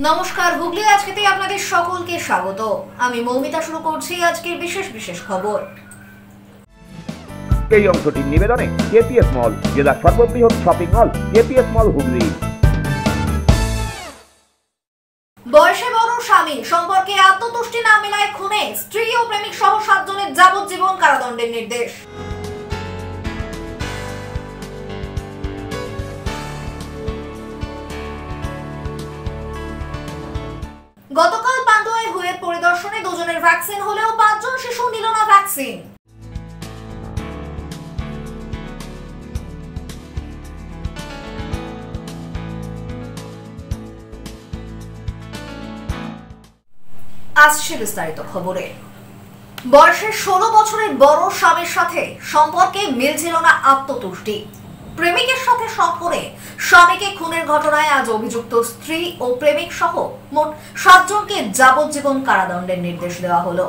নমস্কার, হুগলি আজকেতে আপনাদের সকলকে স্বাগত। আমি মৌমিতা শুরু করছি আজকের বিশেষ খবর। এই অংশটির নিবেদনে কেপিএস মল, জেলার সর্ববৃহৎ শপিং মল কেপিএস মল হুগলি। বয়সে বড় স্বামী সম্পর্কে আত্মতুষ্টি না মেলায় খুনে স্ত্রী ও প্রেমিক সহ 7 জনের যাবজ্জীবন কারাদণ্ডের নির্দেশ। গতকাল পান্ডুয়ায় হুয়ের পরিদর্শনে 2 জনের ভ্যাকসিন হলেও 5 জন শিশু নিল না ভ্যাকসিন। আসছে বিস্তারিত খবরে। বয়সের 16 বছরের বড় স্বামীর সাথে সম্পর্কে মিলছিল না আত্মতুষ্টি। প্রেমিকের সাথে সম্পর্কে স্বামীকে খুনের ঘটনায় আজ অভিযুক্ত স্ত্রী ও প্রেমিক সহ মোট 7 জনকে যাবজ্জীবন কারাদণ্ডের নির্দেশ দেওয়া হলো।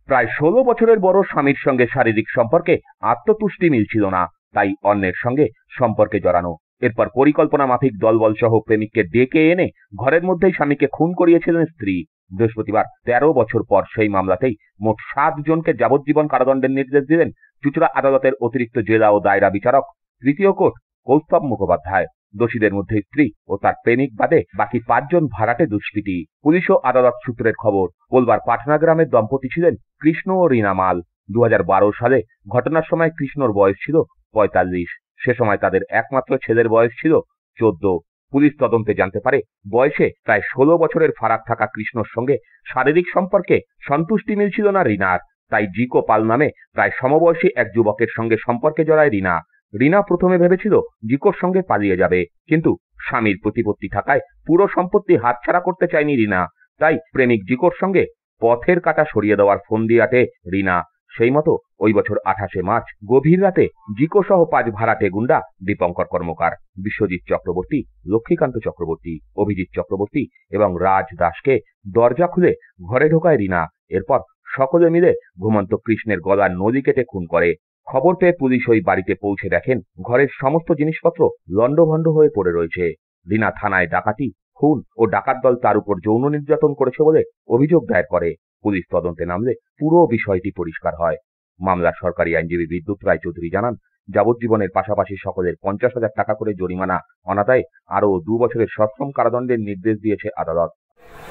প্রায় 16 বছরের বড় স্বামীর সঙ্গে শারীরিক সম্পর্কে আত্মতুষ্টি মিলছিল না, তাই অন্যের সঙ্গে সম্পর্কে জড়ানো। এরপর পরিকল্পনা মাফিক দলবল সহ প্রেমিককে ডেকে এনে ঘরের মধ্যেই স্বামীকে খুন করিয়েছিলেন স্ত্রী। বৃহস্পতিবার 13 বছর পর সেই মামলাতেই মোট 7 জনকে যাবজ্জীবন কারাদণ্ডের নির্দেশ দিলেন চুঁচুড়া আদালতের অতিরিক্ত জেলা ও দায়রা বিচারক তৃতীয় কোর্ট কৌস্তব মুখোপাধ্যায়। দোষীদের মধ্যে স্ত্রী ও তার প্রেমিক বাদে বাকি 5 জন ভাড়াটে দুষ্কৃতী। পুলিশ ও আদালত সূত্রের খবর, কোলবার পাটনা গ্রামের দম্পতি ছিলেন কৃষ্ণ ও রীনা মাল। 2012 সালে ঘটনার সময় কৃষ্ণর বয়স ছিল 45। সে সময় তাদের একমাত্র ছেলের বয়স ছিল 14। পুলিশ তদন্তে জানতে পারে, বয়সে প্রায় 16 বছরের ফারাক থাকা কৃষ্ণর সঙ্গে শারীরিক সম্পর্কে সন্তুষ্টি মিলছিল না রীনার। তাই জিকো পাল নামে প্রায় সমবয়সী এক যুবকের সঙ্গে সম্পর্কে জড়ায় রীনা। রীনা প্রথমে ভেবেছিল জিকোর সঙ্গে পালিয়ে যাবে, কিন্তু স্বামীর প্রতিপত্তি থাকায় পুরো সম্পত্তি হাতছাড়া করতে চায়নি রীনা। তাই প্রেমিক জিকোর সঙ্গে পথের কাঁটা সরিয়ে দেওয়ার ফন্দি আটে রীনা। সেই মতো ওই বছর 28শে মার্চ গভীর রাতে জিকো সহ 5 ভাড়াটে গুন্ডা দীপঙ্কর কর্মকার, বিশ্বজিৎ চক্রবর্তী, লক্ষ্মীকান্ত চক্রবর্তী, অভিজিৎ চক্রবর্তী এবং রাজ দাসকে দরজা খুলে ঘরে ঢোকায় রীনা। এরপর সকলে মিলে ঘুমন্ত কৃষ্ণের গলার নলি কেটে খুন করে। খবর পেয়ে পুলিশ ওই বাড়িতে পৌঁছে দেখেন ঘরের সমস্ত জিনিসপত্র লণ্ডভণ্ড হয়ে পড়ে রয়েছে। রীনা থানায় ডাকাতি, খুন ও ডাকাত দল তার উপর যৌন নির্যাতন করেছে বলে অভিযোগ দায়ের করে। পুলিশ তদন্তে নামলে পুরো বিষয়টি পরিষ্কার হয়। মামলার সরকারি আইনজীবী বিদ্যুৎ রায় চৌধুরী জানান, যাবজ্জীবনের পাশাপাশি সকলের 50,000 টাকা করে জরিমানা, অনাদায়ে আরও 2 বছরের সশ্রম কারাদণ্ডের নির্দেশ দিয়েছে আদালত।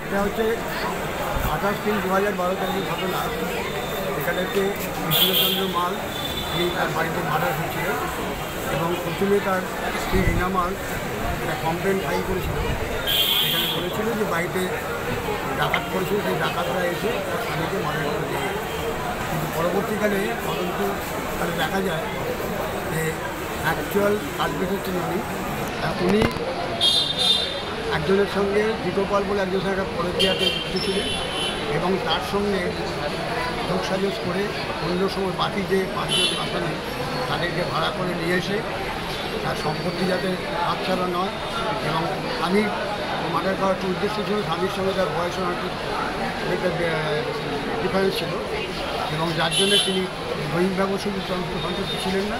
এটা হচ্ছে 28/3/2012 তারিখের ঘটনা। এখানে কৃষ্ণচন্দ্র মাল তিনি তার বাড়িতে মার্ডার হয়েছিল এবং প্রথমে তার স্ত্রী রীনা মাল একটা কমপ্লেন ফাইল করেছিল। এখানে বলেছিল যে বাড়িতে ডাকাত করেছিল, সেই ডাকাতরা এসে তার স্বামীকে মার্ডার করে দিয়ে। কিন্তু পরবর্তীকালে তদন্ত তাহলে দেখা যায় যে অ্যাকচুয়াল কালপিট হচ্ছেন উনি একজনের সঙ্গে জিকোপাল বলে একজনের সঙ্গে একটা পরকীয়াতে যুক্ত ছিলেন এবং তার সঙ্গে যোগসাজস করে অন্য সময় বাকি যে 5 জন আসামি তাদেরকে ভাড়া করে নিয়ে এসে তার সম্পত্তি যাতে হাতছাড়া নয় এবং আমি মার্ডার করার একটা উদ্দেশ্য ছিল স্বামীর সঙ্গে তার বয়স একটা ডিফারেন্স ছিল এবং যার জন্য তিনি বহির্ভাবে শুধু সন্তুষ্ট ছিলেন না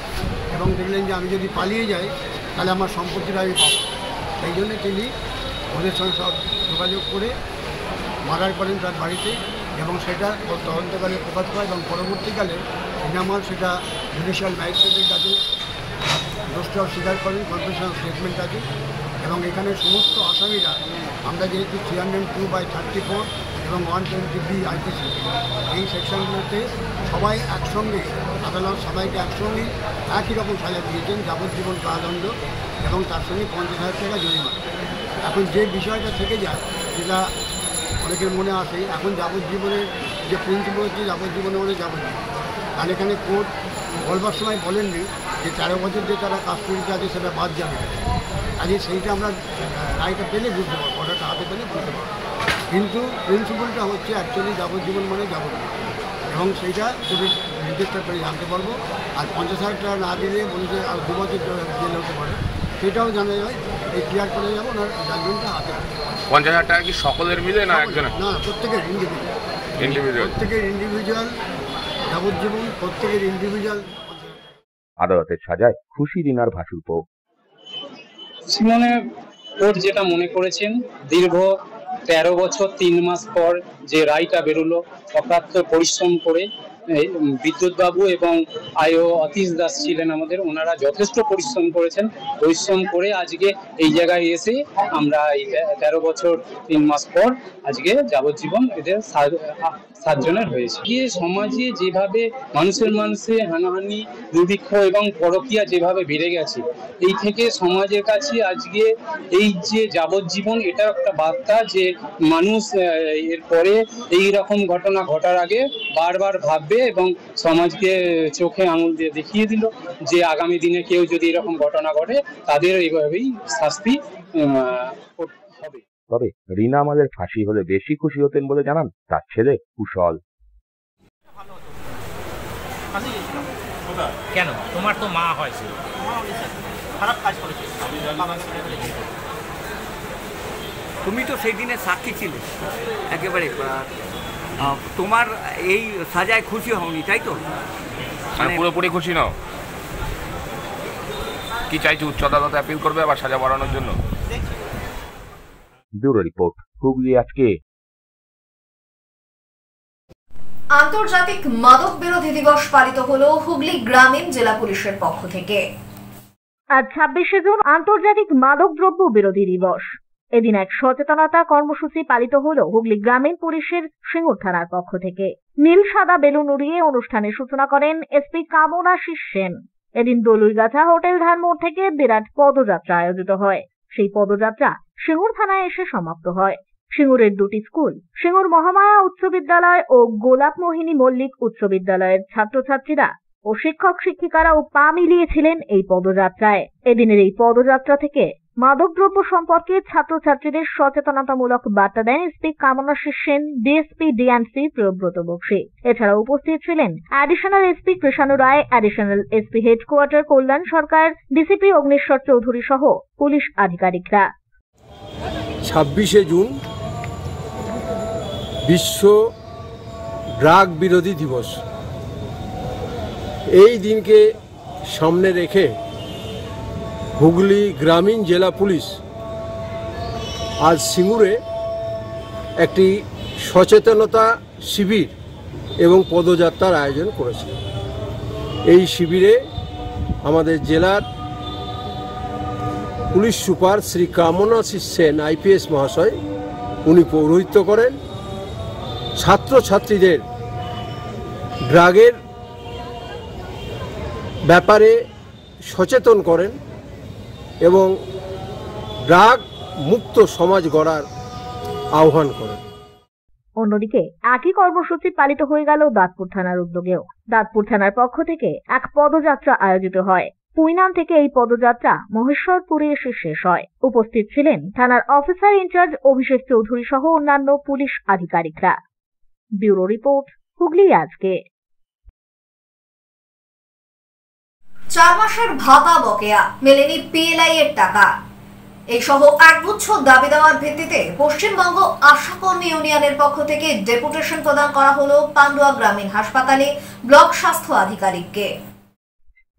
এবং দেখলেন যে আমি যদি পালিয়ে যাই তাহলে আমার সম্পত্তিটা আমি পাবো। সেই জন্য তিনি ওদের সঙ্গে সব যোগাযোগ করে মার্ডার করেন তার বাড়িতে এবং সেটা তদন্তকালে প্রকাশ পায় এবং পরবর্তীকালে রীনামাল সেটা জুডিশিয়াল ম্যাজিস্ট্রেটের কাছে দোষটা স্বীকার করেন, কনফেশনাল স্টেটমেন্ট আছে এবং এখানে সমস্ত আসামিরা আমরা যেহেতু 302/34 এবং 120B IPC এই সেকশনগুলোতে সবাই একসঙ্গে আদালত সবাইকে একসঙ্গে একই রকম সাজা দিয়েছেন, যাবজ্জীবন কারাদণ্ড এবং তার সঙ্গে 50,000 টাকা জরিমানা। এখন যে বিষয়টা থেকে যায় যেটা অনেকের মনে আসে, এখন যাবজ্জীবনের যে প্রিন্সিপাল হচ্ছে যাবজ্জীবনে মানে যাবজ্জীবন, আর এখানে কোর্ট বলবার সময় বলেননি যে 13 বছর যে তারা কাস্টডিতে আছে সেটা বাদ যাবে। আজকে সেইটা আমরা রায়টা পেলে বুঝতে পারবো, অর্ডারটা হাতে পেলে বুঝতে পারবো। কিন্তু প্রিন্সিপালটা হচ্ছে অ্যাকচুয়ালি যাবজ্জীবন মানে যাবজ্জীবন এবং সেইটা যদি নির্দেশটা করে জানতে পারবো। আর 50,000 টাকা না দিলে বলে যে আর 2 বছর জেল হতে পারে সেটাও জানা যায়। এই ক্লিয়ার করে যাবো ওনার জাজমেন্টটা হাতে। 50,000 টাকা কি সকলের মিলে না একজনের? না, প্রত্যেকের ইন্ডিভিজুয়াল, প্রত্যেকের ইন্ডিভিজুয়াল যাবজ্জীবন, প্রত্যেকের ইন্ডিভিজুয়াল। আদালতের সাজায় খুশি রীনার ভাসুর। জীবনে কোর্ট যেটা মনে করেছেন, দীর্ঘ 13 বছর 3 মাস পর যে রায়টা বেরোলো, অক্লান্ত পরিশ্রম করে বিদ্যুৎ বাবু এবং আইও অতীশ দাস ছিলেন আমাদের, ওনারা যথেষ্ট পরিশ্রম করেছেন। পরিশ্রম করে আজকে এই জায়গায় এসে আমরা এই 13 বছর 3 মাস পর আজকে যাবজ্জীবন এদের 7 জনের হয়েছে। সমাজে যেভাবে মানুষে হানাহানি, দুর্ভিক্ষ এবং পরকীয়া যেভাবে বেড়ে গেছে, এই থেকে সমাজের কাছে আজকে এই যে যাবজ্জীবন, এটা একটা বার্তা যে মানুষ এরপরে এই রকম ঘটনা ঘটার আগে বারবার ভাববে এবং সমাজকে চোখে আঙুল দিয়ে দেখিয়ে দিল যে আগামী দিনে কেউ যদি এরকম ঘটনা ঘটে তাদের এইভাবেই শাস্তি হবে। তবে রিনা আমাদের ফাঁসি হলে বেশি খুশি হতেন বলে জানান তার ছেলে কুশল। কেন? তোমার তো মা হয়েছে, খারাপ কাজ করেছে, তুমি তো সেই দিনে সাক্ষী ছিলে একেবারে, তোমার এই সাজায় খুশি হওনি, তাই তো? মানে পুরোপুরি খুশি নাও? কি চাইছো, উচ্চ আদালতে অ্যাপিল করবে আবার সাজা বাড়ানোর জন্য? ব্যুরো রিপোর্ট, হুগলি আজকে। আন্তর্জাতিক মাদক বিরোধী দিবস পালিত হলো হুগলি গ্রামীণ জেলা পুলিশের পক্ষ থেকে। আজ 26শে জুন আন্তর্জাতিক মাদক দ্রব্য বিরোধী দিবস। এদিন এক সচেতনতা কর্মসূচি পালিত হলো হুগলি গ্রামীণ পুলিশের সিঙ্গুর থানার পক্ষ থেকে। নীল সাদা বেলুন উড়িয়ে অনুষ্ঠানের সূচনা করেন এসপি কামনাশিস সেন। এদিন দলুইগাছা হোটেল ধানমোড় থেকে বিরাট পদযাত্রা আয়োজিত হয়। সেই পদযাত্রা সিঙ্গুর থানায় এসে সমাপ্ত হয়। সিঙ্গুরের দুটি স্কুল, সিঙ্গুর মহামায়া উচ্চ বিদ্যালয় ও গোলাপ মোহিনী মল্লিক উচ্চ বিদ্যালয়ের ছাত্রছাত্রীরা ও শিক্ষক শিক্ষিকারাও পা মিলিয়েছিলেন এই পদযাত্রায়। এদিনের এই পদযাত্রা থেকে মাদকদ্রব্য সম্পর্কে ছাত্রছাত্রীদের সচেতনতামূলক বার্তা দেন SP Kamanashis Sen, DSP DNC Priyabrata Bakshi. এছাড়া উপস্থিত ছিলেন additional SP Krishanu Roy, additional SP headquarter Kalyan Sarkar, DCP Agnishwar Chowdhury সহ পুলিশ আধিকারিকরা। 26শে জুন বিশ্ব ড্রাগ বিরোধী দিবস। এই দিনকে সামনে রেখে হুগলি গ্রামীণ জেলা পুলিশ আজ সিঙ্গুরে একটি সচেতনতা শিবির এবং পদযাত্রার আয়োজন করেছে। এই শিবিরে আমাদের জেলার police super Shri Kamanashis Sen IPS মহাশয় উনি পৌরোহিত্য করেন। ছাত্রছাত্রীদের ড্রাগের ব্যাপারে সচেতন করেন এবং ড্রাগ মুক্ত সমাজ গড়ার আহ্বান করেন। অন্যদিকে একই কর্মসূচি পালিত হয়ে গেল দাঁতপুর থানার উদ্যোগেও। দাঁতপুর থানার পক্ষ থেকে এক পদযাত্রা আয়োজিত হয়। পুইনাম থেকে এই পদযাত্রা মহেশ্বরপুরে এসে শেষ হয়। উপস্থিত ছিলেন থানার অফিসার ইনচার্জ অভিষেক চৌধুরী সহ অন্যান্য পুলিশ আধিকারিকরা। ব্যুরো রিপোর্ট, হুগলি আজকে। 4 মাসের ভাতা বকেয়া, মেলেনি পিএলআই এর টাকা, এই সহ একগুচ্ছ দাবি দেওয়ার ভিত্তিতে পশ্চিমবঙ্গ আশাকর্মী ইউনিয়নের পক্ষ থেকে ডেপুটেশন প্রদান করা হলো পান্ডুয়া গ্রামীণ হাসপাতালে ব্লক স্বাস্থ্য আধিকারিককে।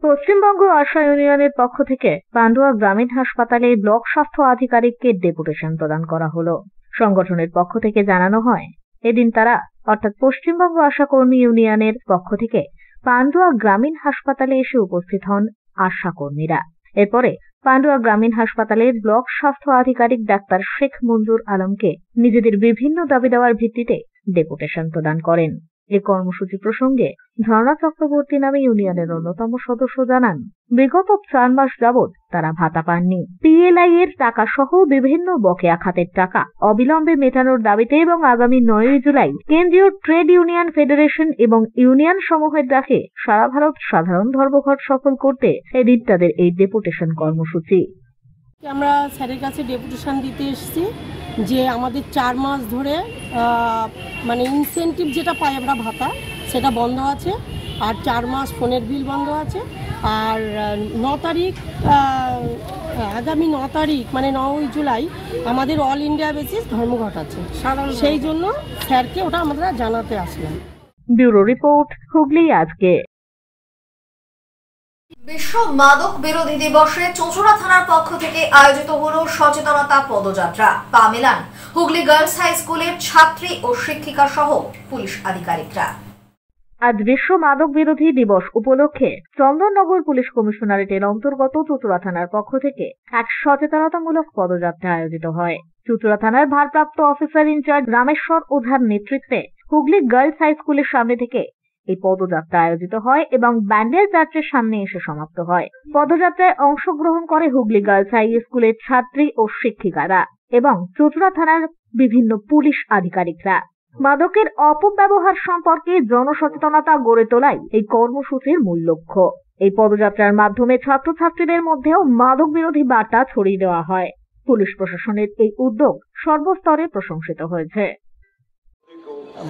পশ্চিমবঙ্গ আশা ইউনিয়নের পক্ষ থেকে পান্ডুয়া গ্রামীণ হাসপাতালে ব্লক স্বাস্থ্য আধিকারিককে ডেপুটেশন প্রদান করা হলো। সংগঠনের পক্ষ থেকে জানানো হয়, এদিন তারা অর্থাৎ পশ্চিমবঙ্গ আশাকর্মী ইউনিয়নের পক্ষ থেকে পান্ডুয়া গ্রামীণ হাসপাতালে এসে উপস্থিত হন আশাকর্মীরা। এরপরে পান্ডুয়া গ্রামীণ হাসপাতালের ব্লক স্বাস্থ্য আধিকারিক ডাক্তার শেখ মঞ্জুর আলমকে নিজেদের বিভিন্ন দাবি দেওয়ার ভিত্তিতে ডেপুটেশন প্রদান করেন। এই কর্মসূচি প্রসঙ্গে ঝর্ণা চক্রবর্তী নামে ইউনিয়নের অন্যতম সদস্য জানান, বিগত 4 মাস যাবৎ তারা ভাতা পাননি। পিএলআই এর টাকা সহ বিভিন্ন বকেয়া খাতের টাকা অবিলম্বে মেটানোর দাবিতে এবং আগামী 9 জুলাই কেন্দ্রীয় ট্রেড ইউনিয়ন ফেডারেশন এবং ইউনিয়ন সমূহের ডাকে সারা ভারত সাধারণ ধর্মঘট সফল করতে এদিন তাদের এই ডেপুটেশন কর্মসূচি। আমরা স্যারের কাছে ডেপুটেশন দিতে এসেছি যে আমাদের 4 মাস ধরে মানে ইনসেন্টিভ যেটা পাই আমরা ভাতা, সেটা বন্ধ আছে। আর 4 মাস ফোনের বিল বন্ধ আছে। আর 9 তারিখ আগামী 9 তারিখ মানে 9 জুলাই আমাদের অল ইন্ডিয়া বেসিস ধর্মঘট আছে, সেই জন্য স্যারকে ওটা আমরা জানাতে আসলাম। ব্যুরো রিপোর্ট, হুগলি আজকে। বিশ্ব মাদক বিরোধী দিবসে চুঁচুড়া থানার পক্ষ থেকে আয়োজিত হলো সচেতনতা পদযাত্রা। পা মেলান হুগলি গার্লস হাই স্কুলের ছাত্রী ও শিক্ষিকা সহ পুলিশ আধিকারিকরা। আজ বিশ্ব মাদক বিরোধী দিবস উপলক্ষে চন্দননগর পুলিশ কমিশনারেটের অন্তর্গত চুঁচুড়া থানার পক্ষ থেকে এক সচেতনতামূলক পদযাত্রা আয়োজিত হয়। চুঁচুড়া থানার ভারপ্রাপ্ত অফিসার ইনচার্জ রামেশ্বর ওঝার নেতৃত্বে হুগলি গার্লস হাই স্কুলের সামনে থেকে এই পদযাত্রা আয়োজিত হয় এবং ব্যান্ডেল চার্চের সামনে এসে সমাপ্ত হয়। পদযাত্রায় অংশগ্রহণ করে হুগলি গার্লস হাই স্কুলের ছাত্রী ও শিক্ষিকারা এবং চুঁচুড়া থানার বিভিন্ন পুলিশ আধিকারিকরা। মাদকের অপব্যবহার সম্পর্কে জনসচেতনতা গড়ে তোলাই এই কর্মসূচির মূল লক্ষ্য। এই পদযাত্রার মাধ্যমে ছাত্রছাত্রীদের মধ্যেও মাদক বিরোধী বার্তা ছড়িয়ে দেওয়া হয়। পুলিশ প্রশাসনের এই উদ্যোগ সর্বস্তরে প্রশংসিত হয়েছে।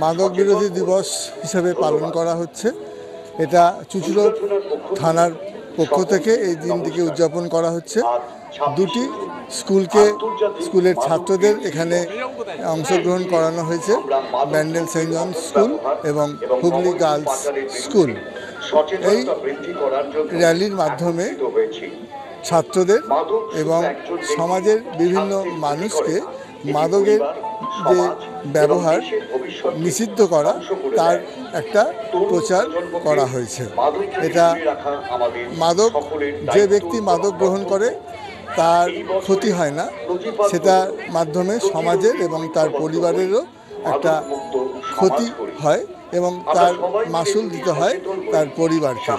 মাদক বিরোধী দিবস হিসেবে পালন করা হচ্ছে। এটা চুঁচুড়া থানার পক্ষ থেকে এই দিনটিকে উদযাপন করা হচ্ছে। দুটি স্কুলের ছাত্রদের এখানে অংশগ্রহণ করানো হয়েছে, ব্যান্ডেল সেন্ট জন স্কুল এবং হুগলি গার্লস স্কুল। এই র্যালির মাধ্যমে ছাত্রদের এবং সমাজের বিভিন্ন মানুষকে মাদকের যে ব্যবহার নিষিদ্ধ করা তার একটা প্রচার করা হয়েছে। এটা যে ব্যক্তি মাদক গ্রহণ করে তার ক্ষতি হয় না, সেটার মাধ্যমে সমাজের এবং তার পরিবারেরও একটা ক্ষতি হয় এবং তার মাসুল দিতে হয় তার পরিবারকে।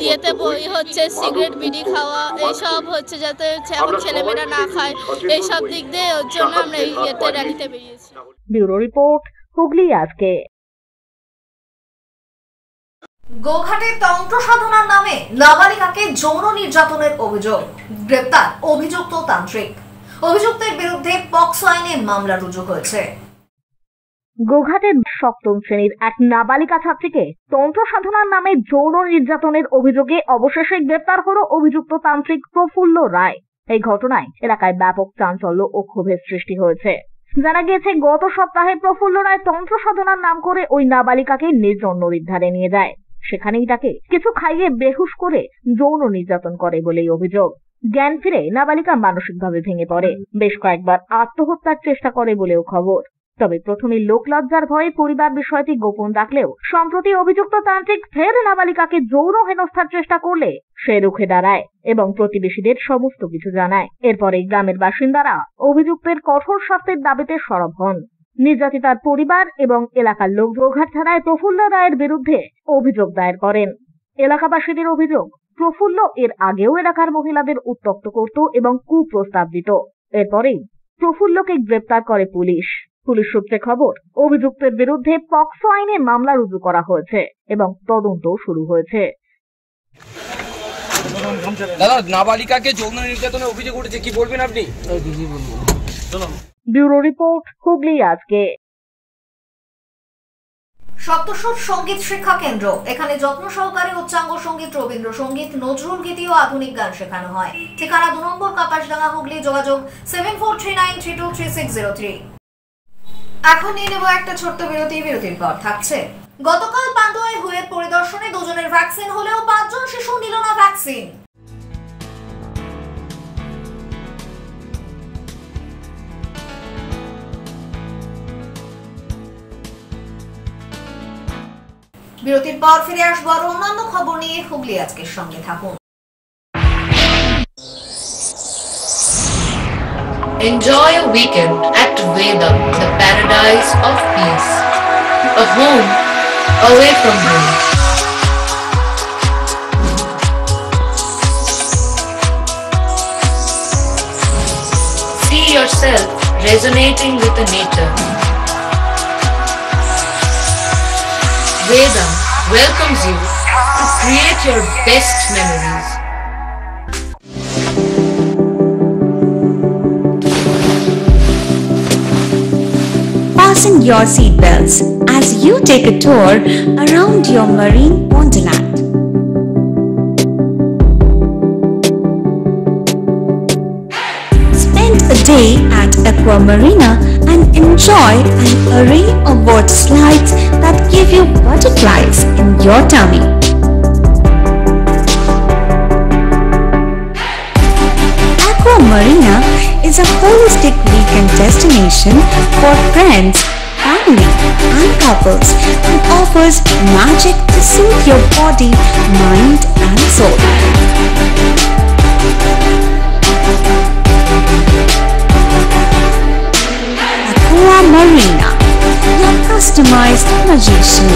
ইয়েতে বই হচ্ছে সিগারেট বিড়ি খাওয়া এইসব হচ্ছে, যাতে এখন ছেলেমেয়েরা না খায়, এইসব দিক দিয়ে ওর জন্য আমরা এই ইয়েতে র্যালিতে বেরিয়েছি। ব্যুরো রিপোর্ট, হুগলি আজকে। গোঘাটে তন্ত্র সাধনার নামে নাবালিকাকে যৌন নির্যাতনের অভিযোগ, গ্রেপ্তার অভিযুক্ত তান্ত্রিক। অভিযুক্তের বিরুদ্ধে পক্সো আইনে মামলা রুজু হয়েছে। গোঘাটের সপ্তম শ্রেণীর এক নাবালিকা ছাত্রীকে তন্ত্র সাধনার নামে যৌন নির্যাতনের অভিযোগে অবশেষে গ্রেপ্তার হলো অভিযুক্ত তান্ত্রিক প্রফুল্ল রায়। এই ঘটনায় এলাকায় ব্যাপক চাঞ্চল্য ও ক্ষোভের সৃষ্টি হয়েছে। জানা গিয়েছে, গত সপ্তাহে প্রফুল্ল রায় তন্ত্র সাধনার নাম করে ওই নাবালিকাকে নির্জন নদীর ধারে নিয়ে যায়। সেখানেই তাকে কিছু খাইয়ে বেহুশ করে যৌন নির্যাতন করে বলেই অভিযোগ। জ্ঞান ফিরে নাবালিকা মানসিকভাবে ভেঙে পড়ে, বেশ কয়েকবার আত্মহত্যার চেষ্টা করে বলেও খবর। তবে প্রথমে লোকলজ্জার ভয়ে পরিবার বিষয়টি গোপন রাখলেও সম্প্রতি অভিযুক্ত তান্ত্রিক ফের নাবালিকাকে যৌন হেনস্থার চেষ্টা করলে সে রুখে দাঁড়ায় এবং প্রতিবেশীদের সমস্ত কিছু জানায়। এরপরে গ্রামের বাসিন্দারা অভিযুক্তের কঠোর শাস্তির দাবিতে সরব হন। নির্যাতিতার পরিবার এবং এলাকার লোক গোঘাট থানায় প্রফুল্ল রায়ের বিরুদ্ধে অভিযোগ দায়ের করেন। এলাকাবাসীদের অভিযোগ, প্রফুল্ল এর আগেও এলাকার মহিলাদের উত্ত্যক্ত করত এবং কুপ্রস্তাব দিত। এরপরেই প্রফুল্লকে গ্রেপ্তার করে পুলিশ। পুলিশ সূত্রে খবর, অভিযুক্তের বিরুদ্ধে পক্সো আইনে মামলা রুজু করা হয়েছে এবং তদন্ত শুরু হয়েছে। দাদা, নাবালিকাকে যৌন নির্যাতনের অভিযোগ উঠেছে, কি বলবেন আপনি? ব্যুরো রিপোর্ট, হুগলি আজকে। সপ্তস্বর সঙ্গীত শিক্ষা কেন্দ্র, এখানে যত্ন সহকারে উচ্চাঙ্গ সঙ্গীত, রবীন্দ্রসঙ্গীত, নজরুল গীতি ও আধুনিক গান শেখানো হয়। ঠিকানা 2 নম্বর কাপাসডাঙ্গা, হুগলি। যোগাযোগ 7439323603। এখন নিয়ে নেব একটা ছোট্ট বিরতি। বিরতির পর থাকছে, গতকাল পান্ডুয়ায় হুয়ের পরিদর্শনে 2 জনের ভ্যাকসিন হলেও 5 জন শিশু নিল না ভ্যাকসিন। বিরতির পর ফিরে আসবো আর অন্যান্য খবর নিয়ে। হুগলি আজকের সঙ্গে থাকুন। Enjoy a weekend at Vedam, the paradise of peace. A home away from home. See yourself resonating with the nature. Vedam welcomes you to create your best memories. Fasten your seatbelts as you take a tour around your marine wonderland. Spend a day at Aqua Marina and enjoy an array of water slides that give you butterflies in your tummy. Aqua Marina is a holistic weekend destination for friends, family and couples and offers magic to soothe your body, mind and soul. Aqua Marina, your customized magician.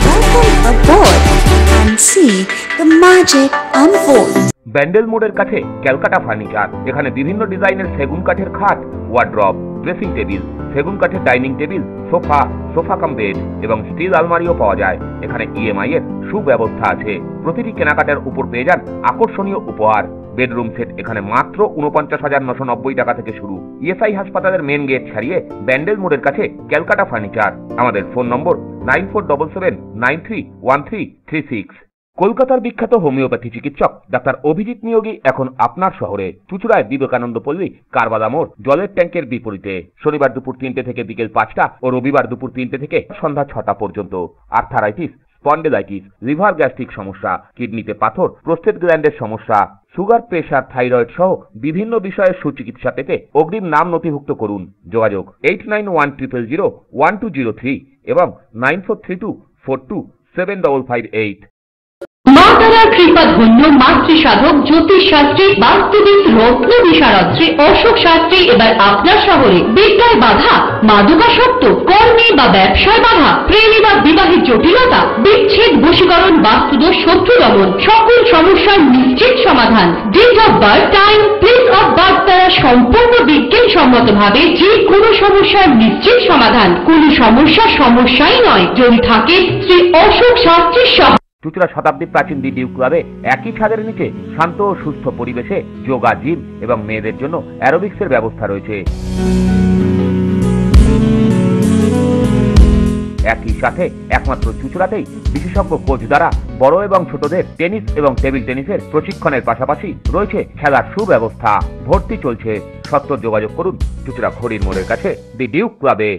Welcome aboard and see the magic unfold. Bandel মোড়ের কাছে Calcutta furniture. এখানে বিভিন্ন ডিজাইনের সেগুন কাঠের খাট, wardrobe, dressing table, সেগুন কাঠের dining table, sofa cum bed এবং স্টিল আলমারিও পাওয়া যায়। এখানে ইএমআই এর সুব্যবস্থা আছে। প্রতিটি কেনাকাটার উপর পেয়ে যান আকর্ষণীয় উপহার। বেডরুম সেট এখানে মাত্র ৪৯,৯৯০ টাকা থেকে শুরু। ইএসআই হাসপাতালের মেন গেট ছাড়িয়ে ব্যান্ডেল মোড়ের কাছে ক্যালকাটা ফার্নিচার। আমাদের ফোন নম্বর 9477931336। কলকাতার বিখ্যাত হোমিওপ্যাথি চিকিৎসক ডাক্তার অভিজিৎ নিয়োগী এখন আপনার শহরে চুঁচুড়ায় বিবেকানন্দ পল্লী কারবাদা মোড় জলের ট্যাঙ্কের বিপরীতে। শনিবার দুপুর ৩টে থেকে বিকেল ৫টা ও রবিবার দুপুর ৩টে থেকে সন্ধ্যা ৬টা পর্যন্ত। আর্থারাইটিস, স্পন্ডেলাইটিস, লিভার গ্যাস্ট্রিক সমস্যা, কিডনিতে পাথর, প্রোস্টেট গ্ল্যান্ডের সমস্যা, সুগার, প্রেশার, থাইরয়েড সহ বিভিন্ন বিষয়ের সুচিকিৎসা পেতে অগ্রিম নাম নথিভুক্ত করুন। যোগাযোগ 8910001203 এবং 9432427558। মা তারার কৃপা ধন্য মাতৃ সাধক জ্যোতিষ শাস্ত্রী, বাস্তুবিদ, রত্ন বিশারদ অশোক শাস্ত্রী এবার আপনার শহরে। বিদ্যায় বাধা, মাদকাসক্ত, কর্মে বা ব্যবসায় বাধা, প্রেমে বা বিবাহের জটিলতা, বিচ্ছেদ, বশীকরণ, বাস্তুদোষ, শত্রু দমন, সকল সমস্যার নিশ্চিত সমাধান। Date of birth, time, place of birth দ্বারা সম্পূর্ণ বিজ্ঞানসম্মত ভাবে যে কোনো সমস্যার নিশ্চিত সমাধান। কোন সমস্যাই নয় যদি থাকে শ্রী অশোক শাস্ত্রীর সহ। চুঁচুড়া শতাব্দী প্রাচীন ডিউ ক্লাবে একই ছাদের নিচে শান্ত ও সুস্থ পরিবেশে যোগা, জিম এবং মেয়েদের জন্য অ্যারোবিক্সের ব্যবস্থা রয়েছে। একই সাথে একমাত্র চুঁচুড়াতেই বিশেষজ্ঞ কোচ দ্বারা বড় এবং ছোটদের টেনিস এবং টেবিল টেনিসের প্রশিক্ষণের পাশাপাশি রয়েছে খেলার সুব্যবস্থা। ভর্তি চলছে। সত্ত্বর যোগাযোগ করুন চুঁচুড়া ঘড়ির মোড়ের কাছে দি ডিউ ক্লাবে।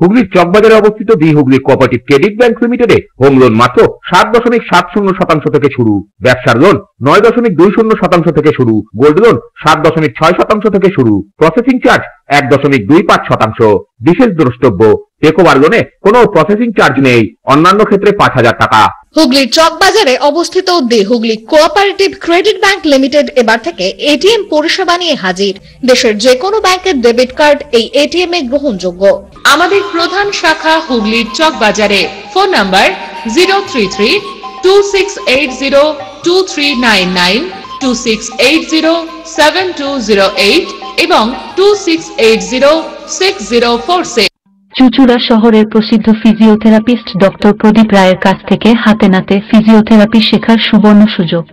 হুগলির চকবাজারে অবস্থিত the Hooghly cooperative credit bank লিমিটেডে হোম লোন মাত্র 7.70% থেকে শুরু। ব্যবসার লোন 9.20% থেকে শুরু। গোল্ড লোন 7.6% থেকে শুরু। Processing charge 1.25%। বিশেষ দ্রষ্টব্য, টেকওভার লোনে কোনো প্রসেসিং চার্জ নেই। অন্যান্য ক্ষেত্রে 5,000 টাকা। হুগলির চকবাজারে অবস্থিত the Hooghly cooperative credit bank limited এবার থেকে এটিএম পরিষেবা নিয়ে হাজির। দেশের যে কোনো ব্যাংকের ডেবিট কার্ড এই এটিএম এ গ্রহণযোগ্য। আমাদের প্রধান শাখা হুগলির চকবাজারে। ফোন নাম্বার 033-2680-2399, 2680-7208 এবং 2680-6046। চুঁচুড়া শহরের প্রসিদ্ধ ফিজিওথেরাপিস্ট ডক্টর প্রদীপ রায়ের কাছ থেকে হাতে নাতে ফিজিওথেরাপি শেখার সুবর্ণ সুযোগ।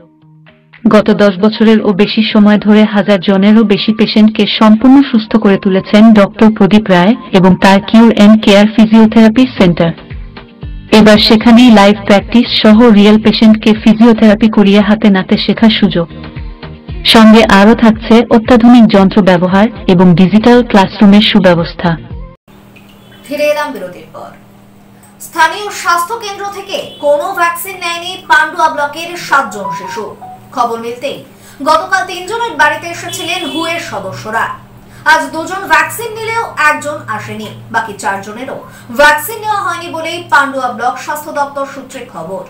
গত 10 বছরের ও বেশি সময় ধরে 1000 জনেরও বেশি পেশেন্টকে সম্পূর্ণ সুস্থ করে তুলেছেন ডক্টর প্রদীপ রায় এবং তার কিউর এন্ড কেয়ার ফিজিওথেরাপি সেন্টার। এবার সেখানেই লাইভ প্র্যাকটিস সহ রিয়েল পেশেন্টকে ফিজিওথেরাপি করিয়ে হাতে নাতে শেখার সুযোগ। সঙ্গে আরও থাকছে অত্যাধুনিক যন্ত্র ব্যবহার এবং ডিজিটাল ক্লাসরুমের সুব্যবস্থা। ফিরে এলাম বিরতির পর। স্থানীয় স্বাস্থ্য কেন্দ্র থেকে কোনো ভ্যাকসিন নেয়নি পান্ডুয়া ব্লকের 7 জন শিশু। খবর মিলতেই গতকাল 3 জনের বাড়িতে এসেছিলেন হুয়ের সদস্যরা। আজ 2 জন ভ্যাকসিন নিলেও 1 জন আসেনি। বাকি 4 জনেরও ভ্যাকসিন নেওয়া হয়নি বলেই পান্ডুয়া ব্লক স্বাস্থ্য দপ্তর সূত্রে খবর।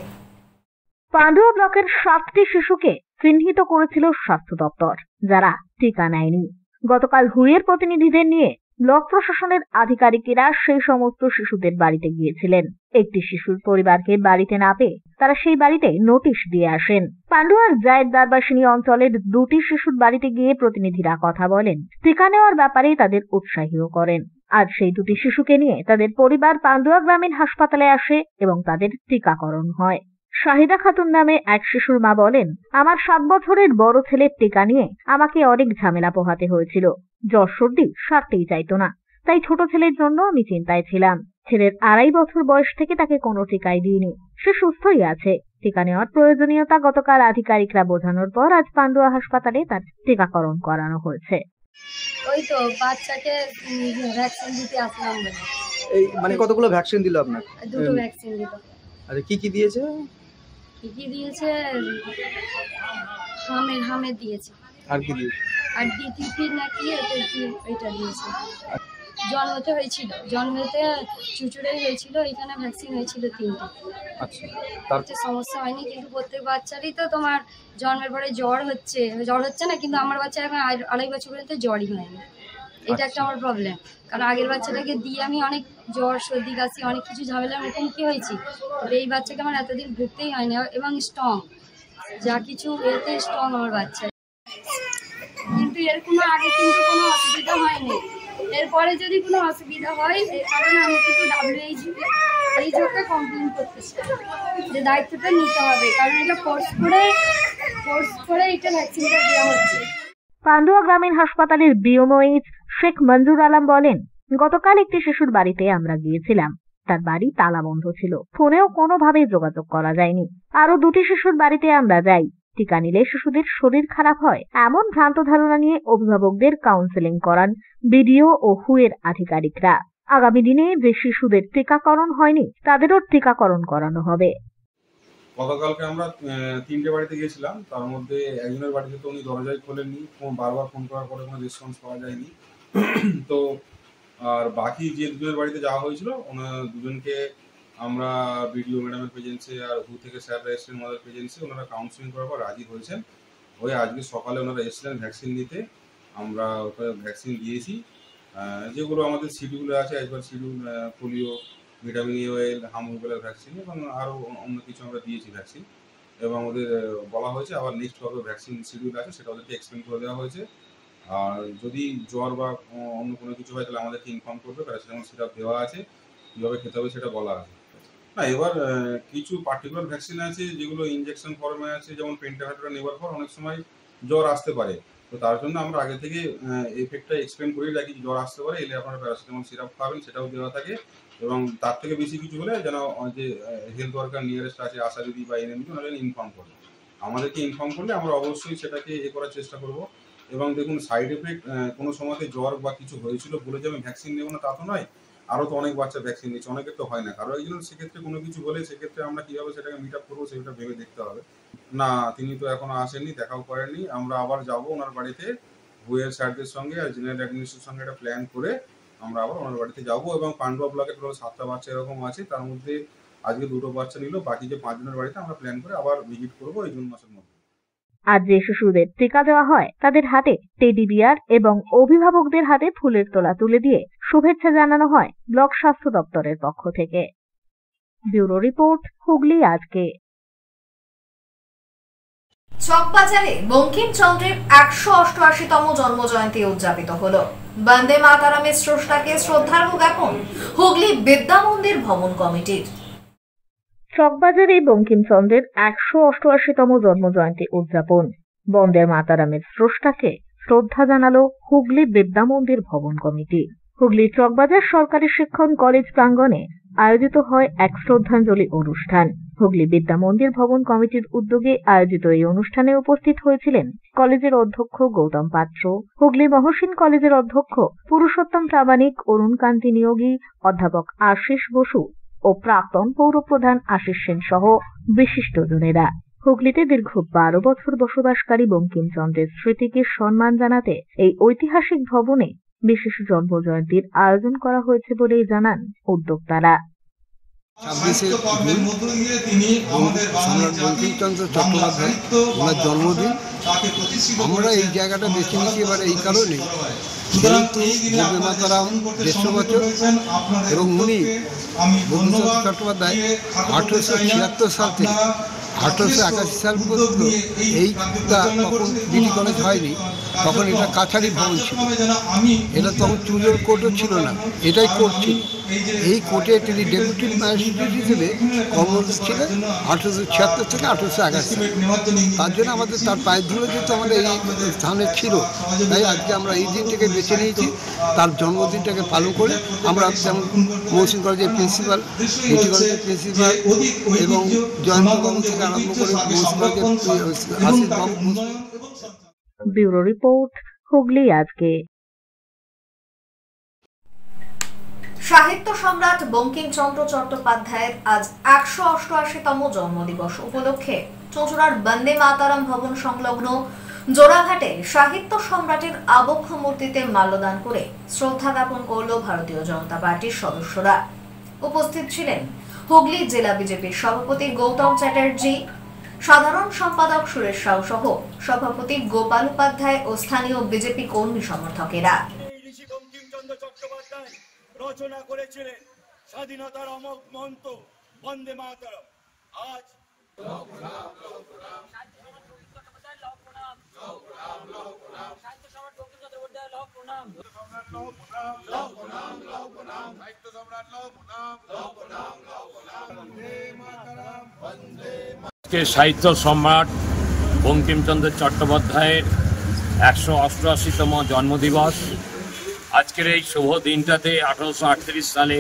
পান্ডুয়া ব্লকের 7টি শিশুকে চিহ্নিত করেছিল স্বাস্থ্য দপ্তর, যারা টিকা নেয়নি। গতকাল হুয়ের প্রতিনিধিদের নিয়ে ব্লক প্রশাসনের আধিকারিকেরা সেই সমস্ত শিশুদের বাড়িতে গিয়েছিলেন। একটি শিশুর পরিবারকে বাড়িতে না পেয়ে তারা সেই বাড়িতে নোটিশ দিয়ে আসেন। পান্ডুয়ার জায়েদ দারবাসিনী অঞ্চলের 2টি শিশুর বাড়িতে গিয়ে প্রতিনিধিরা কথা বলেন, টিকা নেওয়ার ব্যাপারে তাদের উৎসাহিত করেন। আজ সেই 2টি শিশুকে নিয়ে তাদের পরিবার পান্ডুয়া গ্রামীণ হাসপাতালে আসে এবং তাদের টিকাকরণ হয়। শাহিদা খাতুন নামে এক শিশুর মা বলেন, আমার 7 বছরের বড় ছেলের টিকা নিয়ে আমাকে অনেক ঝামেলা পোহাতে হয়েছিল। জ্বর সর্দি সারতেই চাইতো না, তাই ছোট ছেলের জন্য আমি চিন্তায় ছিলাম। ছেলের 2.5 বছর বয়স থেকে তাকে কোনো টিকাই দিইনি, সে সুস্থই আছে। টিকা নেওয়ার প্রয়োজনীয়তা গতকাল আধিকারিকরা বোঝানোর পর আজ পান্ডুয়া হাসপাতালে তার টিকাকরণ করানো হয়েছে। ওই তো বাচ্চাকে ভ্যাকসিন দিতে আসলাম। এই মানে কতগুলো ভ্যাকসিন দিল আপনার? 2টো ভ্যাকসিন দিল। আচ্ছা, কি কি দিয়েছে? কি দিয়েছে? হামের দিয়েছে। আর কি দিয়েছে? আর ডিটিপি নাকি এটা দিয়েছে। জন্মতে হয়েছিল, জন্মতে চুচুড়াই হয়েছিল, এখানে ভ্যাকসিন হয়েছিল 3টা। আচ্ছা, তার সমস্যা হয়নি, কিন্তু প্রত্যেক বাচ্চারই তো তোমার জন্মের পরে জ্বর হচ্ছে না, কিন্তু আমার বাচ্চা এখন 2.5 বছর পর্যন্ত জ্বরই হয়নি। এটা একটা আমার প্রবলেম, কারণ আগের বাচ্চাটাকে দিয়ে আমি অনেক জ্বর, সর্দি, কাশি, অনেক কিছু ঝামেলার মুখোমুখি হয়েছি। এই বাচ্চাকে আমার এতদিন ভুগতেই হয়নি, এবং স্ট্রং, যা কিছু এতে স্ট্রং আমার বাচ্চা। কিন্তু এর কোনো আগে কিন্তু কোনো অসুবিধা হয়নি। এরপরে যদি কোনো অসুবিধা হয়, এই কারণে আমি কিন্তু WHO-কে কমপ্লেন করতে চাই যে দায়িত্বটা নিতে হবে, কারণ এটা ফোর্স করে এটা ভ্যাকসিনটা দেওয়া হচ্ছে। পান্ডুয়া গ্রামীণ হাসপাতালের বিএমওএইচ শেখ মঞ্জুর আলম বলেন, গতকাল একটি শিশুর বাড়িতে আমরা গিয়েছিলাম। তার বাড়ি তালাবন্ধ ছিল, ফোনেও কোনোভাবেই যোগাযোগ করা যায়নি। আরো 2টি শিশুর বাড়িতে আমরা যাই। টিকা নিলে শিশুদের শরীর খারাপ হয়, এমন ভ্রান্ত ধারণা নিয়ে অভিভাবকদের কাউন্সেলিং করান বিডিও ও হুয়ের আধিকারিকরা। আগামী দিনে যে শিশুদের টিকাকরণ হয়নি তাদেরও টিকাকরণ করানো হবে। গতকালকে আমরা 3টে বাড়িতে গিয়েছিলাম, তার মধ্যে একজনের বাড়িতে তো উনি দরজায় খোলেননি, বারবার ফোন করার পরে কোনো রেসপন্স পাওয়া যায়নি। তো আর বাকি যে 2জনের বাড়িতে যাওয়া হয়েছিল, ওনার 2জনকে আমরা বিডিও ম্যাডামের প্রেজেন্সে আর হু থেকে স্যাররা এসেছেন ওনাদের প্রেজেন্সে, ওনারা কাউন্সিলিং করার পর রাজি হয়েছেন। ওই আজকে সকালে ওনারা এসেছিলেন ভ্যাকসিন নিতে, আমরা ওখানে ভ্যাকসিন দিয়েছি। যেগুলো আমাদের শিডিউলে আছে, একবার schedule polio, vitamin A oil, হামরুবেলার ভ্যাকসিন এবং আরও অন্য কিছু আমরা দিয়েছি ভ্যাকসিন। এবং ওদের বলা হয়েছে আবার নেক্সট কবে ভ্যাকসিন শিডিউল আছে সেটা ওদেরকে এক্সপ্লেন করে দেওয়া হয়েছে। আর যদি জ্বর বা অন্য কোনো কিছু হয় তাহলে আমাদেরকে ইনফর্ম করবে, প্যারাসিটামল সিরাপ দেওয়া আছে, কীভাবে খেতে হবে সেটা বলা আছে। না, এবার কিছু পার্টিকুলার ভ্যাকসিন আছে যেগুলো ইনজেকশন ফর্মে আছে, যেমন পেন্টাভাইরাল নেওয়ার পর অনেক সময় জ্বর আসতে পারে। তো তার জন্য আমরা আগে থেকে এফেক্টটা এক্সপ্লেন করেই রাখি, জ্বর আসতে পারে, এলে আপনারা প্যারাসিটামল সিরাপ খাবেন, সেটাও দেওয়া থাকে। এবং তার থেকে বেশি কিছু হলে যেন যে হেলথ ওয়ার্কার নিয়ারেস্ট আছে, আশা দিদি বা এনএমজি, ওনারা ইনফর্ম করবে। আমাদেরকে ইনফর্ম করলে আমরা অবশ্যই সেটাকে করার চেষ্টা করব। এবং দেখুন, সাইড এফেক্ট কোনো সময়তে জ্বর বা কিছু হয়েছিল বলে যে আমি ভ্যাকসিন নেবো না তা তো নয়, আরও তো অনেক বাচ্চা ভ্যাকসিন নিচ্ছে, অনেকের তো হয় না, কারো একজন। সেক্ষেত্রে কোনো কিছু হলে সেক্ষেত্রে আমরা কীভাবে সেটাকে মিট আপ করবো সেটা ভেবে দেখতে হবে। না, তিনি তো এখনো আসেননি, দেখাও করেননি। আমরা আবার যাব ওনার বাড়িতে, হুয়ের স্যারদের সঙ্গে আর জেনারেল অ্যাডমিনিস্ট্রেশনের সঙ্গে একটা প্ল্যান করে আমরা আবার ওনার বাড়িতে যাব। এবং পান্ডুয়া ব্লকে টোটাল 7টা বাচ্চা এরকম আছে, তার মধ্যে আজকে 2টো বাচ্চা নিল, বাকি যে 5 জনের বাড়িতে আমরা প্ল্যান করে আবার ভিজিট করবো এই জুন মাসের মধ্যে। আজ যে শিশুদের টিকা দেওয়া হয় তাদের হাতে টেডি বিয়ার এবং অভিভাবকদের হাতে ফুলের তোলা তুলে দিয়ে শুভেচ্ছা জানানো হয় ব্লক স্বাস্থ্য দপ্তরের পক্ষ থেকে। ব্যুরো রিপোর্ট, হুগলি আজকে। চকবাজারে বঙ্কিমচন্দ্রের 188তম জন্মজয়ন্তী উদযাপিত হলো। বন্দে মাতারামের স্রষ্টাকে শ্রদ্ধার্ঘ্য জ্ঞাপন হুগলি বিদ্যা মন্দির ভবন কমিটির। চকবাজারে বঙ্কিমচন্দ্রের 188তম জন্মজয়ন্তী উদযাপন, বন্দে মাতারামের স্রষ্টাকে শ্রদ্ধা জানালো হুগলি বিদ্যা মন্দির ভবন কমিটি। হুগলি চকবাজার সরকারি শিক্ষণ কলেজ প্রাঙ্গণে আয়োজিত হয় এক শ্রদ্ধাঞ্জলি অনুষ্ঠান। হুগলি বিদ্যা মন্দির ভবন কমিটির উদ্যোগে আয়োজিত এই অনুষ্ঠানে উপস্থিত হয়েছিলেন কলেজের অধ্যক্ষ গৌতম পাত্র, হুগলি মহসিন কলেজের অধ্যক্ষ পুরুষোত্তম প্রামাণিক, অরুণ কান্তি নিয়োগী, অধ্যাপক আশিস বসু ও প্রাক্তন পৌরপ্রধান আশিস সেন সহ বিশিষ্টজনেরা। হুগলিতে দীর্ঘ 12 বছর বসবাসকারী বঙ্কিমচন্দ্রের স্মৃতিকে সম্মান জানাতে এই ঐতিহাসিক ভবনে বিশেষ জন্মজয়ন্তীর আয়োজন করা হয়েছে বলেই জানান উদ্যোক্তারা। 26শে সম্রাট বঙ্কিমচন্দ্র চট্টোপাধ্যায় ওনার জন্মদিন। আমরা এই জায়গাটা বেছে নিয়েছি এবার এই কারণে, যেহেতু বন্দে মাতারাম 150 বছর এবং উনি বঙ্কিমচন্দ্র চট্টোপাধ্যায় 1876 সাল থেকে 1881 সাল পর্যন্ত এইটা তখন বিডি কলেজ হয়নি, তখন এটা কাছারি ভবন ছিল। এটা তখন চুলের কোর্টও ছিল না, এটাই কোর্ট ছিল। এই কোর্টে তিনি ডেপুটি ম্যাজিস্ট্রেট হিসেবে কর্মরত ছিলেন 1876 থেকে 1881 সাল। তার জন্য আমাদের তার পায়ের ধুলো যেহেতু আমাদের এই স্থানে ছিল, তাই আজকে আমরা এই দিনটাকে বেছে নিয়েছি তার জন্মদিনটাকে পালন করে। আমরা যেমন মহসিন কলেজের প্রিন্সিপাল, বিডি কলেজের প্রিন্সিপাল এবং জয়ন্তবাবু থেকে আরম্ভ করে মহসিন কলেজের আশিস বাবু। ব্যুরো রিপোর্ট, হুগলি আজকে। সাহিত্য সম্রাট বঙ্কিমচন্দ্র চট্টোপাধ্যায়ের আজ 188তম জন্মদিবস উপলক্ষে চুঁচুড়ার বন্দে মাতারাম ভবন সংলগ্ন জোড়াঘাটে সাহিত্য সম্রাটের আবক্ষ মূর্তিতে মাল্যদান করে শ্রদ্ধা জ্ঞাপন করল ভারতীয় জনতা পার্টির সদস্যরা। উপস্থিত ছিলেন হুগলি জেলা বিজেপির সভাপতি গৌতম চ্যাটার্জি, সাধারণ সম্পাদক সুরেশ সাউ সহ সভাপতি গোপাল উপাধ্যায় ও স্থানীয় বিজেপি কর্মী সমর্থকেরা। বঙ্কিমচন্দ্র চট্টোপাধ্যায় রচনা করেছিলেন স্বাধীনতার অমোঘ মন্ত্র বন্দে মাতরম। আজ সাহিত্য সম্রাট বঙ্কিমচন্দ্র চট্টোপাধ্যায়ের 188তম জন্মদিবস। আজকের এই শুভ দিনটাতে 1838 সালে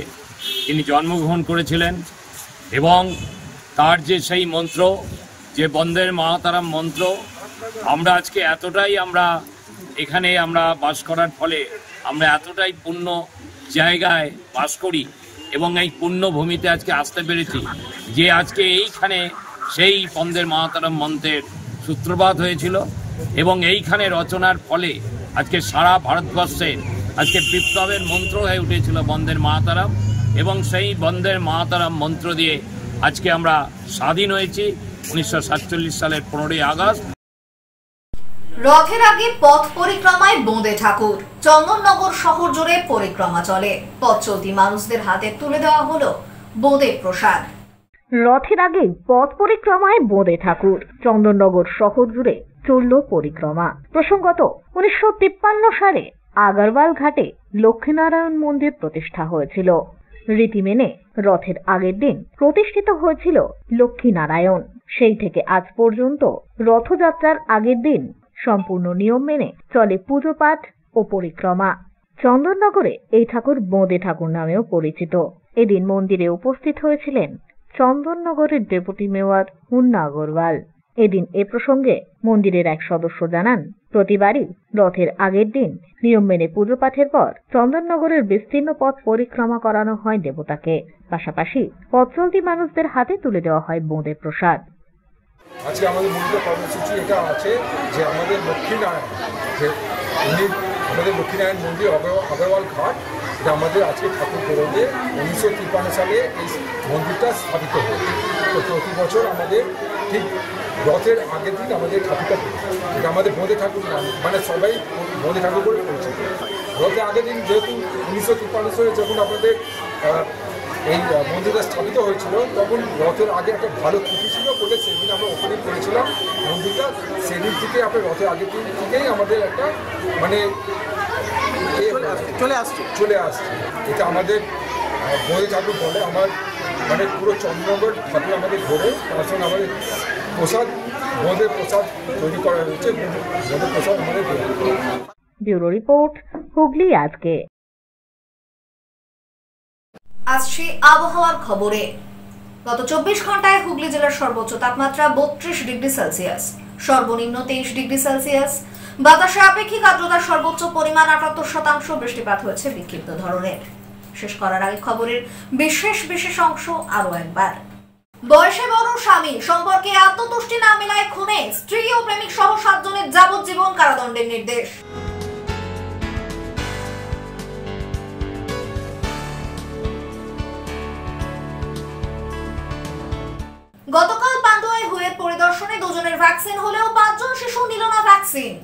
তিনি জন্মগ্রহণ করেছিলেন এবং তার যে সেই মন্ত্র, যে বন্দে মাতরম মন্ত্র, আমরা আজকে এতটাই এখানে আমরা বাস করার ফলে আমরা এতটাই পুণ্য জায়গায় বাস করি এবং এই পুণ্যভূমিতে আজকে আসতে পেরেছি যে আজকে এইখানে সেই বন্দে মাতরম মন্ত্রের সূত্রপাত হয়েছিল এবং এইখানে রচনার ফলে আজকে সারা ভারতবর্ষে আজকে বিপ্লবের মন্ত্র হয়ে উঠেছিল বন্দে মাতরম এবং সেই বন্দে মাতরম মন্ত্র দিয়ে আজকে আমরা স্বাধীন হয়েছি 1947 সালের 15ই আগস্ট। রথের আগে পথ পরিক্রমায় বোঁদে ঠাকুর। চন্দননগর শহর জুড়ে পরিক্রমা চলে। পথ চলতি মানুষদের হাতে তুলে দেওয়া হলো বোঁদের প্রসাদ। রথের আগে পথ পরিক্রমায় বোঁদে ঠাকুর। চন্দননগর শহর জুড়ে চলল পরিক্রমা। প্রসঙ্গত 1953 সালে আগারওয়াল ঘাটে লক্ষ্মীনারায়ণ মন্দির প্রতিষ্ঠা হয়েছিল। রীতি মেনে রথের আগের দিন প্রতিষ্ঠিত হয়েছিল লক্ষ্মীনারায়ণ। সেই থেকে আজ পর্যন্ত রথযাত্রার আগের দিন সম্পূর্ণ নিয়ম মেনে চলে পুজো পাঠ ও পরিক্রমা। চন্দননগরে এই ঠাকুর বোঁদে ঠাকুর নামেও পরিচিত। এদিন মন্দিরে উপস্থিত হয়েছিলেন চন্দননগরের ডেপুটি মেয়র মুন্না আগরওয়াল। এদিন এ প্রসঙ্গে মন্দিরের এক সদস্য জানান, প্রতিবারই রথের আগের দিন নিয়ম মেনে পুজো পাঠের পর চন্দননগরের বিস্তীর্ণ পথ পরিক্রমা করানো হয় দেবতাকে। পাশাপাশি পথ চলতি মানুষদের হাতে তুলে দেওয়া হয় বোঁদের প্রসাদ। আজকে আমাদের মূল কর্মসূচি এটা আছে যে আমাদের লক্ষ্মীনারায়ণ মন্দির আগরওয়াল ঘাট, এটা আমাদের আজকে ঠাকুর করলে 1953 সালে এই মন্দিরটা স্থাপিত হয়েছে। তো প্রতি বছর আমাদের ঠিক রথের আগের দিন আমাদের ঠাকুরটা এটা আমাদের বোঁদে ঠাকুর মানে সবাই বোঁদে ঠাকুর করে পরিচিত। রথের আগের দিন যেহেতু 1953 সালে যখন আমাদের এই মন্দিরটা স্থাপিত হয়েছিল, তখন রথের আগে একটা ভালো খুঁটি ছিল বলে সেদিন আমরা ওপেনিং করেছিলাম মন্দিরটা। সেদিন থেকে আপনার রথের আগের দিন থেকেই আমাদের একটা মানে চলে আসছে। এটা আমাদের বোঁদে ঠাকুর বলে। আমার মানে পুরো চন্দ্রনগর ঠাকুর আমাদের ঘোরে, তার সঙ্গে আমাদের প্রসাদ বোঁদের প্রসাদ তৈরি করা হয়েছে। বোঁদের প্রসাদ আমাদের ব্যুরো রিপোর্ট, হুগলি আজকে। আসছে আবহাওয়ার খবরে। গত 24 ঘন্টায় হুগলি জেলার সর্বোচ্চ তাপমাত্রা 32 ডিগ্রি সেলসিয়াস, সর্বনিম্ন 23 ডিগ্রি সেলসিয়াস। বাতাসে আপেক্ষিক আর্দ্রতার সর্বোচ্চ পরিমাণ 78%। বৃষ্টিপাত হয়েছে বিক্ষিপ্ত ধরনের। শেষ করার আগে খবরের বিশেষ অংশ আরো একবার। বয়সে বড় স্বামী সম্পর্কে আত্মতুষ্টি না মেলায় খুনে স্ত্রী ও প্রেমিক সহ 7 জনের যাবজ্জীবন কারাদণ্ডের নির্দেশ। গতকাল পান্ডুয়ায় হুয়ের পরিদর্শনে 2 জনের ভ্যাকসিন হলেও 5 জন শিশু নিল না ভ্যাকসিন।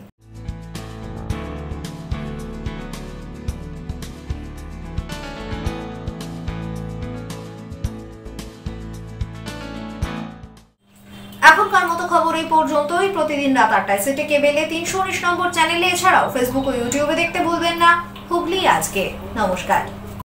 এখনকার মতো খবর এই পর্যন্তই। প্রতিদিন রাত 8টায় সিটি কেবেলে 319 নম্বর চ্যানেলে, এছাড়াও ফেসবুক ও ইউটিউবে দেখতে ভুলবেন না হুগলি আজকে। নমস্কার।